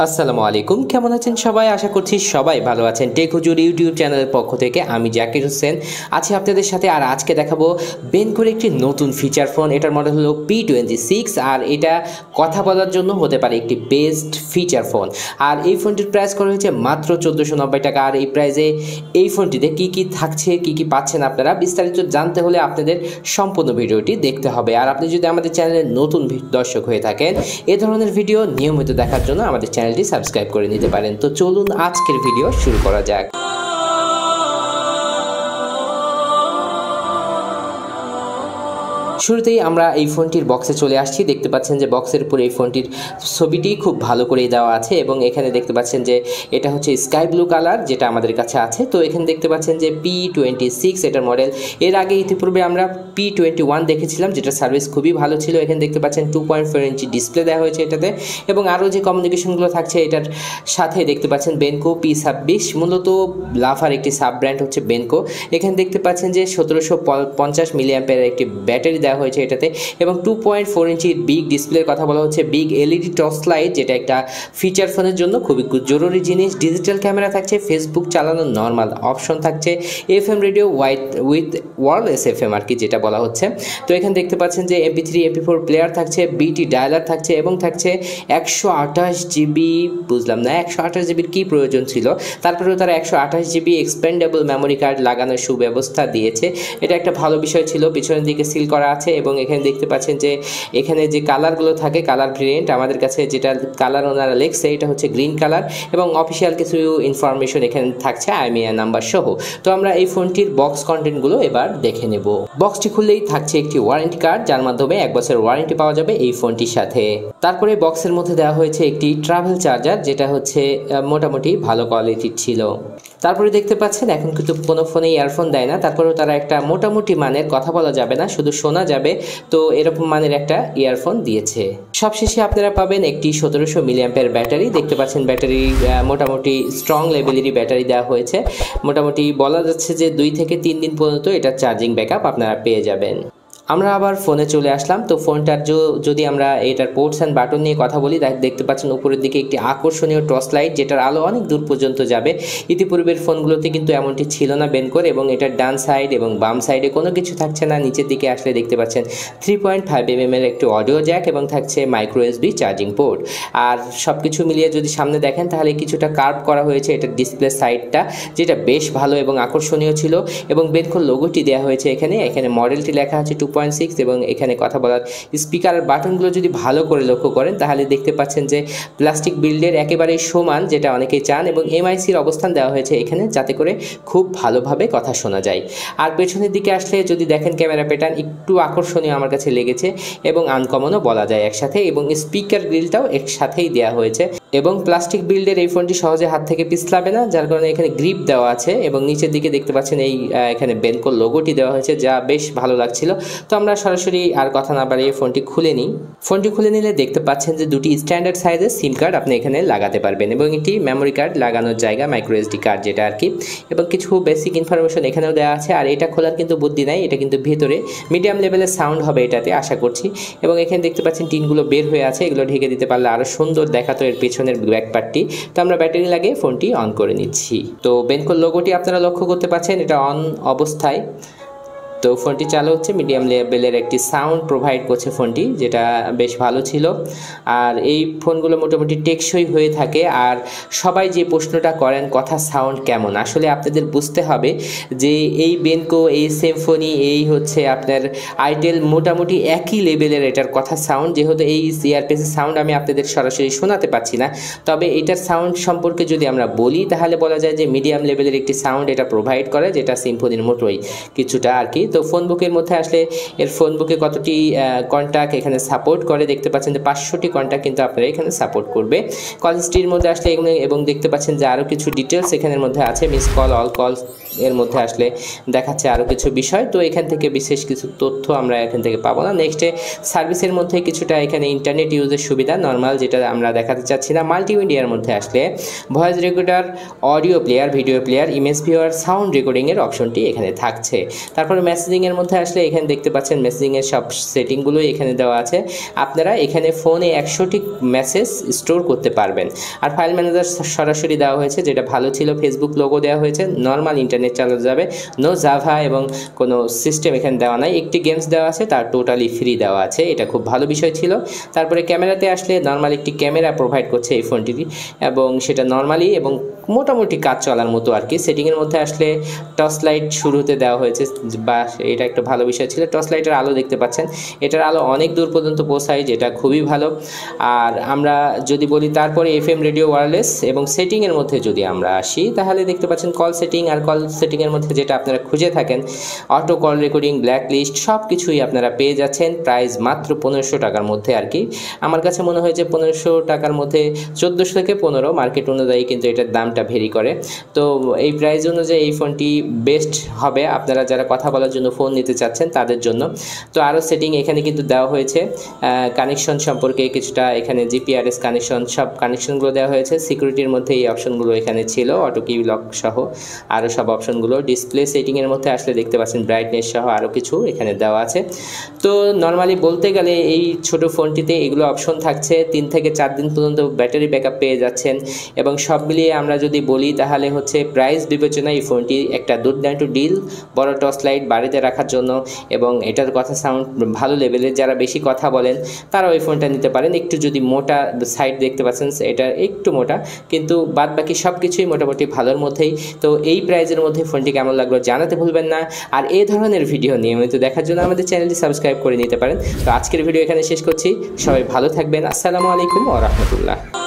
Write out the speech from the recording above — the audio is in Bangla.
আসসালামু আলাইকুম, কেমন আছেন সবাই? আশা করছি সবাই ভালো আছেন। টেক হুজুর ইউটিউব চ্যানেলের পক্ষ থেকে আমি জাকির হোসেন আছি আপনাদের সাথে। আর আজকে দেখাবো বেনকোর একটি নতুন ফিচার ফোন। এটার মডেল হলো P26 আর এটা কথা বলার জন্য হতে পারে একটি বেস্ট ফিচার ফোন। আর এই ফোনটির প্রাইস করা হয়েছে মাত্র 1490 টাকা। আর এই প্রাইসে এই ফোনটিতে কি কি থাকছে, কি কি পাচ্ছেন আপনারা, বিস্তারিত জানতে হলে আপনাদের সম্পূর্ণ ভিডিওটি দেখতে হবে। আর আপনি যদি আমাদের চ্যানেলের নতুন দর্শক হয়ে থাকেন, এ ধরনের ভিডিও নিয়মিত দেখার জন্য আমাদের চ্যানেলটি সাবস্ক্রাইব করে নিতে পারেন। তো চলুন আজকের ভিডিও শুরু করা যাক। শুরুতেই আমরা এই ফোনটির বক্সে চলে আসছি। দেখতে পাচ্ছেন যে বক্সের উপরে এই ফোনটির ছবিটি খুব ভালো করেই দেওয়া আছে এবং এখানে দেখতে পাচ্ছেন যে এটা হচ্ছে স্কাই ব্লু কালার, যেটা আমাদের কাছে আছে। তো এখানে দেখতে পাচ্ছেন যে P26 এটার মডেল। এর আগে ইতিপূর্বে আমরা P21 দেখেছিলাম, যেটা সার্ভিস খুবই ভালো ছিল। এখানে দেখতে পাচ্ছেন 2.4 ইঞ্চি ডিসপ্লে দেওয়া হয়েছে এটাতে এবং আরও যে কমিউনিকেশনগুলো থাকছে এটার সাথে দেখতে পাচ্ছেন বেনকো P26, মূলত লাভার একটি সাব ব্র্যান্ড হচ্ছে বেনকো। এখানে দেখতে পাচ্ছেন যে 1750 মিলিঅ্যাম্পিয়ারের একটি ব্যাটারি দেওয়া হয়েছে এটাতে এবং 2.4 ইঞ্চির বিগ ডিসপ্লের কথা বলা হচ্ছে। বিগ এলইডি টর্চ লাইট, যেটা একটা ফিচার ফোনের জন্য খুবই জরুরি জিনিস। ডিজিটাল ক্যামেরা থাকছে, ফেসবুক চালানোর নর্মাল অপশন থাকছে, FM radio with wireless FM আর কি, যেটা বলা হচ্ছে। তো এখানে দেখতে পাচ্ছেন যে MP3 MP4 প্লেয়ার থাকছে, বিটি ডায়ালার থাকছে এবং থাকছে 128 জিবি। বুঝলাম না 128 জিবির কী প্রয়োজন ছিল, তারপরেও তারা 128 জিবি এক্সপেন্ডেবল মেমোরি কার্ড লাগানোর সুব্যবস্থা দিয়েছে। এটা একটা ভালো বিষয় ছিল। পিছনের দিকে সিল করা আছে এবং এখানে দেখতে পাচ্ছেন যে এখানে যে কালারগুলো থাকে, কালার ভেরিয়েন্ট আমাদের কাছে যেটা কালার ওনারা লেখছে এটা হচ্ছে গ্রিন কালার এবং অফিসিয়াল কিছু ইনফরমেশন এখানে থাকছে IMEI নাম্বার সহ। তো আমরা এই ফোনটির বক্স কন্টেন্টগুলো এবার দেখে নেব। বক্সটি খুললেই থাকছে একটি ওয়ারেন্টি কার্ড, যার মাধ্যমে 1 বছরের ওয়ারেন্টি পাওয়া যাবে এই ফোনটির সাথে। তারপরে বক্সের মধ্যে দেওয়া হয়েছে একটি ট্রাভেল চার্জার, যেটা হচ্ছে মোটামুটি ভালো কোয়ালিটির ছিল। তারপরে দেখতে পাচ্ছেন এখন কিন্তু কোনো ফোনে ইয়ারফোন দেয় না, তারপরেও তারা একটা মোটামুটি মানের, কথা বলা যাবে না, শুধু শোনা যাবে, তো এরকম মানের একটা ইয়ারফোন দিয়েছে। সবশেষে আপনারা পাবেন একটি 1700 মিলিঅ্যাম্পিয়ার ব্যাটারি। দেখতে পাচ্ছেন ব্যাটারি মোটামুটি স্ট্রং লেভেলেরই ব্যাটারি দেওয়া হয়েছে। মোটামুটি বলা যাচ্ছে যে 2 থেকে 3 দিন পর্যন্ত এটা চার্জিং ব্যাকআপ আপনারা পেয়ে যাবেন। আমরা আবার ফোনে চলে আসলাম। তো ফোনটার যদি আমরা এটার পোর্টস অ্যান্ড বাটন নিয়ে কথা বলি, দেখতে পাচ্ছেন উপরের দিকে একটি আকর্ষণীয় টর্চ লাইট, যেটার আলো অনেক দূর পর্যন্ত যাবে। ইতিপূর্বের ফোনগুলোতে কিন্তু এমনটি ছিল না বেনকোর। এবং এটার ডান সাইড এবং বাম সাইডে কোনো কিছু থাকছে না। নিচের দিকে আসলে দেখতে পাচ্ছেন 3.5mm এর একটি অডিও জ্যাক এবং থাকছে মাইক্রো USB চার্জিং পোর্ট। আর সব কিছু মিলিয়ে যদি সামনে দেখেন তাহলে কিছুটা কার্ভ করা হয়েছে এটার ডিসপ্লে সাইডটা, যেটা বেশ ভালো এবং আকর্ষণীয় ছিল। এবং বেনকোর লোগোটি দেওয়া হয়েছে এখানে মডেলটি লেখা আছে 2.6 এবং এখানে কথা বলার স্পিকার বাটনগুলো যদি ভালো করে লক্ষ্য করেন তাহলে দেখতে পাচ্ছেন যে প্লাস্টিক বিল্ডের একেবারে সমান, যেটা অনেকেই চান। এবং MICর অবস্থান দেওয়া হয়েছে এখানে, যাতে করে খুব ভালোভাবে কথা শোনা যায়। আর পেছনের দিকে আসলে যদি দেখেন ক্যামেরা প্যাটার্ন একটু আকর্ষণীয় আমার কাছে লেগেছে এবং আনকমনও বলা যায় একসাথে। এবং স্পিকার গ্রিলটাও একসাথেই দেওয়া হয়েছে এবং প্লাস্টিক বিল্ডের এই ফোনটি সহজে হাত থেকে পিছলাবে না, যার কারণে এখানে গ্রিপ দেওয়া আছে। এবং নিচের দিকে দেখতে পাচ্ছেন এখানে বেনকোর লোগোটি দেওয়া হয়েছে, যা বেশ ভালো লাগছিল। তো আমরা সরাসরি আর কথা না বাড়িয়ে ফোনটি খুলে নিই। ফোনটি খুলে নিলে দেখতে পাচ্ছেন যে 2টি স্ট্যান্ডার্ড সাইজের সিম কার্ড আপনি এখানে লাগাতে পারবেন এবং একটি মেমোরি কার্ড লাগানোর জায়গা, মাইক্রো SD কার্ড যেটা আর কি, এবং কিছু বেসিক ইনফরমেশন এখানেও দেওয়া আছে। আর এটা খোলার কিন্তু বুদ্ধি নাই, এটা কিন্তু ভেতরে মিডিয়াম লেভেলের সাউন্ড হবে এটাতে, আশা করছি। এবং এখানে দেখতে পাচ্ছেন টিনগুলো বের হয়ে আছে, এগুলো ঢেকে দিতে পারলে আরও সুন্দর দেখাতো এর পেছনের ব্যাক পার্টটি। তো আমরা ব্যাটারি লাগিয়ে ফোনটি অন করে নিচ্ছি। তো বেনকোর লোগোটি আপনারা লক্ষ্য করতে পাচ্ছেন, এটা অন অবস্থায়। তো ফোনটি চালু হচ্ছে, মিডিয়াম লেভেলের একটি সাউন্ড প্রোভাইড করছে ফোনটি, যেটা বেশ ভালো ছিল। আর এই ফোনগুলো মোটামুটি টেকসই হয়ে থাকে। আর সবাই যে প্রশ্নটা করেন কথা সাউন্ড কেমন, আসলে আপনাদের বুঝতে হবে যে এই বেনকো, এই সিম্ফনি, এই হচ্ছে আপনার আইটেল মোটামুটি একই লেভেলের এটার কথা সাউন্ড। যেহেতু এই ইয়ারপিসের সাউন্ড আমি আপনাদের সরাসরি শোনাতে পারছি না, তবে এটার সাউন্ড সম্পর্কে যদি আমরা বলি তাহলে বলা যায় যে মিডিয়াম লেভেলের একটি সাউন্ড এটা প্রোভাইড করে, যেটা সিম্ফনির মতোই কিছুটা আর কি। তো ফোন বুকের মধ্যে আসলে এর ফোন বুকে কতটি কন্ট্যাক্ট এখানে সাপোর্ট করে দেখতে পাচ্ছেন যে 500টি কন্ট্যাক্ট কিন্তু আপনারা এখানে সাপোর্ট করবে। কল হিস্ট্রির মধ্যে আসলে এগুলো, এবং দেখতে পাচ্ছেন যে আরও কিছু ডিটেলস এখানের মধ্যে আছে। মিস কল, অল কল এর মধ্যে আসলে দেখাচ্ছে আরও কিছু বিষয়। তো এখান থেকে বিশেষ কিছু তথ্য আমরা এখান থেকে পাবো না। নেক্সটে সার্ভিসের মধ্যে কিছুটা এখানে ইন্টারনেট ইউজের সুবিধা নর্মাল, যেটা আমরা দেখাতে চাচ্ছি না। মাল্টিমিডিয়ার মধ্যে আসলে voice recorder, audio player, video player, image viewer, sound রেকর্ডিংয়ের অপশনটি এখানে থাকছে। তারপরে মেসেজিংয়ের মধ্যে আসলে এখানে দেখতে পাচ্ছেন মেসেজিংয়ের সব সেটিংগুলোই এখানে দেওয়া আছে। আপনারা এখানে ফোনে 100টি মেসেজ স্টোর করতে পারবেন। আর ফাইল ম্যানেজার সরাসরি দেওয়া হয়েছে, যেটা ভালো ছিল। ফেসবুক লোগো দেওয়া হয়েছে, নর্মাল ইন্টারনেট চালানো যাবে, নো জাভা এবং কোনো সিস্টেম এখানে দেওয়া নাই। একটি গেমস দেওয়া আছে, তার টোটালি ফ্রি দেওয়া আছে, এটা খুব ভালো বিষয় ছিল। তারপরে ক্যামেরাতে আসলে নর্মাল একটি ক্যামেরা প্রোভাইড করছে এই ফোনটি, এবং সেটা নর্মালি এবং মোটামুটি কাজ চলার মতো আর কি। সেটিংয়ের মধ্যে আসলে টর্চ লাইট শুরুতে দেওয়া হয়েছে, বা এটা একটা ভালো বিষয় ছিল। টর্চ লাইটের আলো দেখতে পাচ্ছেন, এটার আলো অনেক দূর পর্যন্ত পৌঁছায়, যেটা খুবই ভালো। আর আমরা যদি বলি তারপরে FM রেডিও ওয়্যারলেস এবং সেটিংয়ের মধ্যে যদি আমরা আসি, তাহলে দেখতে পাচ্ছেন কল সেটিং। আর কল সেটিংয়ের মধ্যে যেটা আপনারা খুঁজে থাকেন, auto call recording, black list, সব কিছুই আপনারা পেয়ে যাচ্ছেন প্রাইস মাত্র 1500 টাকার মধ্যে আর কি। আমার কাছে মনে হয় যে 1500 টাকার মধ্যে 1400 থেকে 15, মার্কেট অনুযায়ী কিন্তু এটার দামটা ভেরি করে। তো এই প্রাইস অনুযায়ী এই ফোনটি বেস্ট হবে আপনারা যারা কথা বলার জন্য ফোন নিতে চাচ্ছেন তাদের জন্য। তো আরও সেটিং এখানে কিন্তু দেওয়া হয়েছে, কানেকশন সম্পর্কে কিছুটা, এখানে GPRS কানেকশন, সব কানেকশনগুলো দেওয়া হয়েছে। সিকিউরিটির মধ্যে এই অপশনগুলো এখানে ছিল, অটো কি লক সহ আরও সব অপশনগুলো। ডিসপ্লে সেটিংয়ের মধ্যে আসলে দেখতে পাচ্ছেন ব্রাইটনেস সহ আরও কিছু এখানে দেওয়া আছে। তো নর্মালি বলতে গেলে এই ছোট ফোনটিতে এগুলো অপশন থাকছে। 3 থেকে 4 দিন পর্যন্ত ব্যাটারি ব্যাকআপ পেয়ে যাচ্ছেন, এবং সব মিলিয়ে আমরা যদি বলি তাহলে হচ্ছে প্রাইস বিবেচনায় এই ফোনটি একটা দুর্দান্ত ডিল। বড় টর্চ লাইট বাড়িতে রাখার জন্য, এবং এটার কথা সাউন্ড ভালো লেভেলের, যারা বেশি কথা বলেন তারাও এই ফোনটা নিতে পারেন। একটু যদি মোটা সাইড দেখতে পাচ্ছেন, এটা একটু মোটা, কিন্তু বাদ বাকি সব কিছুই মোটামুটি ভালোর মধ্যেই। তো এই প্রাইজের মধ্যে ফোনটি কেমন লাগলো জানাতে ভুলবেন না। আর এই ধরনের ভিডিও নিয়মিত দেখার জন্য আমাদের চ্যানেলটি সাবস্ক্রাইব করে নিতে পারেন। তো আজকের ভিডিও এখানে শেষ করছি, সবাই ভালো থাকবেন। আসসালামু আলাইকুম ওয়া রাহমাতুল্লাহ।